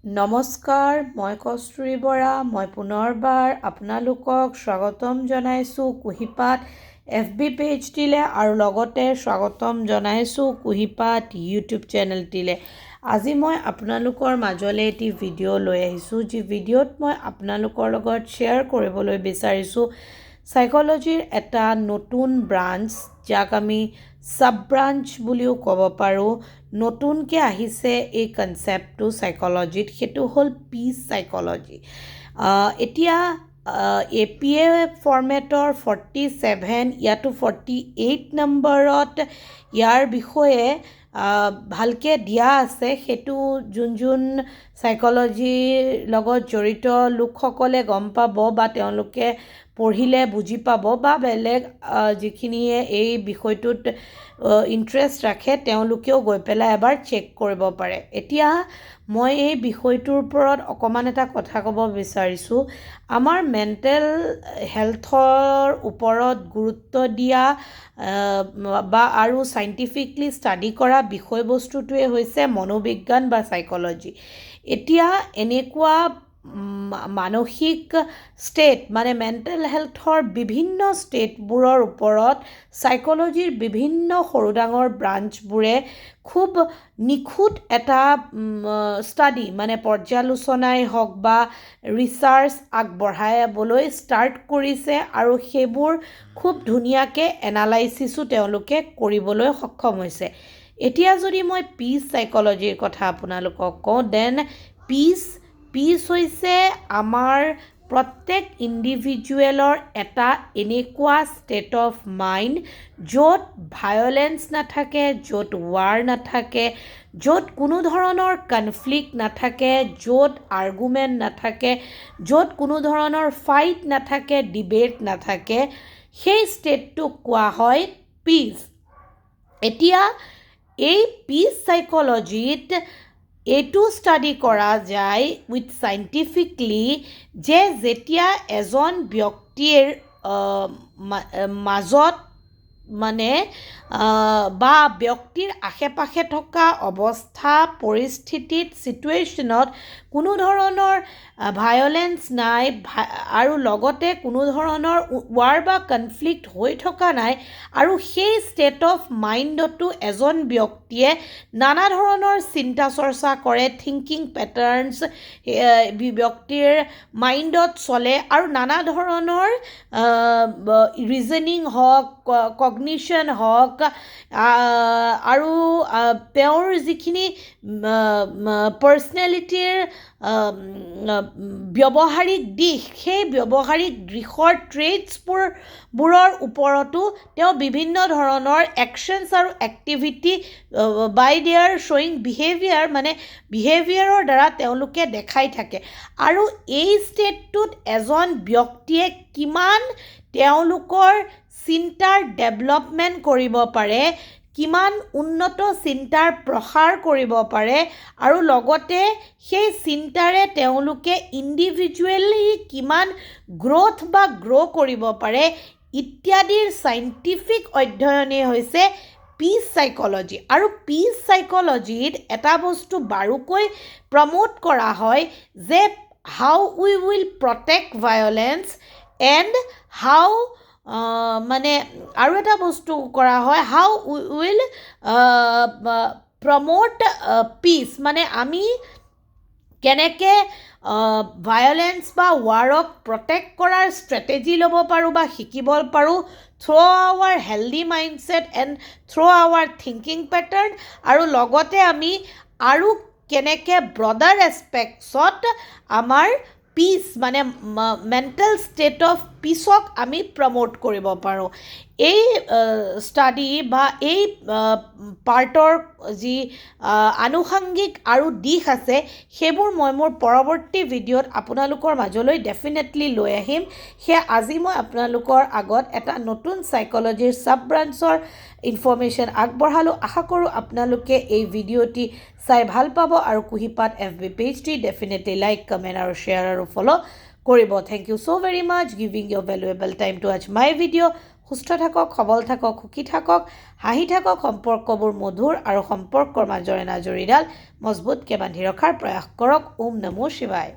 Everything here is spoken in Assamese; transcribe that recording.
নমস্কাৰ, মই কস্তুৰী বৰা। মই পুনৰবাৰ আপোনালোকক স্বাগতম জনাইছোঁ কুহিপাত FB পেজটিলে আৰু লগতে স্বাগতম জনাইছোঁ কুহিপাত ইউটিউব চেনেলটিলে। আজি মই আপোনালোকৰ মাজলৈ এটি ভিডিঅ' লৈ আহিছোঁ, যি ভিডিঅ'ত মই আপোনালোকৰ লগত শ্বেয়াৰ কৰিবলৈ বিচাৰিছোঁ সাইকোলজিৰ এটা নতুন ব্ৰাঞ্চ, যাক আমি সাব ব্ৰাঞ্চ বুলিও ক'ব পাৰোঁ। নতুনকৈ আহিছে এই কনচেপ্টটো সাইকোলজিত, সেইটো হ'ল পিচ সাইকোলজি। এতিয়া APA ফৰ্মেটৰ 47, ইয়াতো 48 নম্বৰত ইয়াৰ বিষয়ে ভালকৈ দিয়া আছে। সেইটো যোন সাইকোলজিৰ লগত জড়িত লোকসকলে গম পাব বা তেওঁলোকে পঢ়িলে বুজি পাব, বা বেলেগ যিখিনিয়ে এই বিষয়টোত ইণ্টাৰেষ্ট ৰাখে তেওঁলোকেও গৈ পেলাই এবাৰ চেক কৰিব পাৰে। এতিয়া মই এই বিষয়টোৰ ওপৰত অকণমান এটা কথা ক'ব বিচাৰিছোঁ। আমাৰ মেণ্টেল হেল্থৰ ওপৰত গুৰুত্ব দিয়া বা আৰু চাইণ্টিফিকলি ষ্টাডি কৰা বিষয়বস্তুটোৱে হৈছে মনোবিজ্ঞান বা সাইকোলজি। এতিয়া এনেকুৱা মানসিক ষ্টেট, মানে মেণ্টেল হেল্থৰ বিভিন্ন ষ্টেটবোৰৰ ওপৰত সাইকোলজিৰ বিভিন্ন সৰু ডাঙৰ ব্ৰাঞ্চবোৰে খুব নিখুঁত এটা ষ্টাডি, মানে পৰ্যালোচনাই হওক বা ৰিচাৰ্চ আগবঢ়াবলৈ ষ্টাৰ্ট কৰিছে, আৰু সেইবোৰ খুব ধুনীয়াকৈ এনালাইচিছো তেওঁলোকে কৰিবলৈ সক্ষম হৈছে। এতিয়া যদি মই পিচ সাইকোলজিৰ কথা আপোনালোকক কওঁ, দেন পিচ হৈছে আমাৰ প্ৰত্যেক ইণ্ডিভিজুৱেলৰ এটা এনেকুৱা ষ্টেট অফ মাইণ্ড য'ত ভায়লেঞ্চ নাথাকে, য'ত ৱাৰ নাথাকে, য'ত কোনো ধৰণৰ কনফ্লিক্ট নাথাকে, য'ত আৰ্গুমেণ্ট নাথাকে, য'ত কোনো ধৰণৰ ফাইট নাথাকে, ডিবেট নাথাকে, সেই ষ্টেটটোক কোৱা হয় পিচ। এতিয়া এই পিচ সাইকোলজিত এইটো ষ্টাডি কৰা যায় উইথ চাইণ্টিফিকলি, যে যেতিয়া এজন ব্যক্তিৰ মাজত মানে বা ব্যক্তিৰ আশে পাশে থকা অৱস্থা, পৰিস্থিতিত, চিটুৱেশ্যনত কোনো ধৰণৰ ভায়লেঞ্চ নাই, আৰু লগতে কোনো ধৰণৰ ৱাৰ বা কনফ্লিক্ট হৈ থকা নাই, আৰু সেই ষ্টেট অফ মাইণ্ডতো এজন ব্যক্তিয়ে নানা ধৰণৰ চিন্তা চৰ্চা কৰে, থিংকিং পেটাৰ্নছ ব্যক্তিৰ মাইণ্ডত চলে, আৰু নানা ধৰণৰ ৰিজনিং হওক, কগনিশ্যন হওক, আৰু তেওঁৰ যিখিনি পাৰ্চনেলিটিৰ ব্যৱহাৰিক দিশ, সেই ব্যৱহাৰিক দিশৰ ট্ৰেইটছবোৰৰ ওপৰতো তেওঁ বিভিন্ন ধৰণৰ একশ্যনছ আৰু এক্টিভিটি বাই দেয়াৰ শ্বয়িং বিহেভিয়াৰ, মানে বিহেভিয়াৰৰ দ্বাৰা তেওঁলোকে দেখাই থাকে। আৰু এই ষ্টেটটোত এজন ব্যক্তিয়ে কিমান তেওঁলোকৰ চিন্তাৰ ডেভেলপমেণ্ট কৰিব পাৰে, কিমান উন্নত চিন্তাৰ প্ৰসাৰ কৰিব পাৰে, আৰু লগতে সেই চিন্তাৰে তেওঁলোকে ইণ্ডিভিজুৱেলি কিমান গ্ৰ'থ বা গ্ৰ' কৰিব পাৰে ইত্যাদিৰ চাইণ্টিফিক অধ্যয়নেই হৈছে পিচ সাইকোলজি। আৰু পিচ সাইকোলজিত এটা বস্তু বাৰুকৈ প্ৰমোট কৰা হয় যে হাউ উই উইল প্ৰটেক্ট ভায়লেঞ্চ এণ্ড হাউ মানে আৰু এটা বস্তু কৰা হয়, হাউ উই উইল প্ৰমোট পিচ, মানে আমি কেনেকৈ ভায়লেঞ্চ বা ৱাৰক প্ৰটেক্ট কৰাৰ ষ্ট্ৰেটেজি ল'ব পাৰোঁ বা শিকিব পাৰোঁ through our healthy mindset and through our thinking pattern, আৰু লগতে আমি আৰু কেনেকৈ ব্ৰডাৰ এছপেক্টছত আমাৰ পিচ, মানে মেণ্টেল ষ্টেট অফ পিচক আমি প্ৰমোট কৰিব পাৰোঁ। এই ষ্টাডি বা এই পাৰ্টৰ যি আনুষংগিক আৰু দিশ আছে, সেইবোৰ মই মোৰ পৰৱৰ্তী ভিডিঅ'ত আপোনালোকৰ মাজলৈ ডেফিনেটলি লৈ আহিম। সেয়া আজি মই আপোনালোকৰ আগত এটা নতুন সাইকোলজিৰ সাব ব্ৰাঞ্চৰ ইনফৰ্মেশ্যন আগবঢ়ালোঁ। আশা কৰোঁ আপোনালোকে এই ভিডিঅ'টি চাই ভাল পাব, আৰু কুহিপাত FB পেজটি ডেফিনেটলি লাইক, কমেণ্ট আৰু শ্বেয়াৰ আৰু ফ'ল' কৰিব। Thank you so very much giving your valuable time to watch my video. সুস্থ থাকক, সবল থাকক, সুখী থাকক, হাঁহি থাকক, সম্পৰ্কবোৰ মধুৰ আৰু সম্পৰ্কৰ মাজৰে নাজৰিডাল মজবুতকৈ বান্ধি ৰখাৰ প্ৰয়াস কৰক। ওম নমো শিৱায়।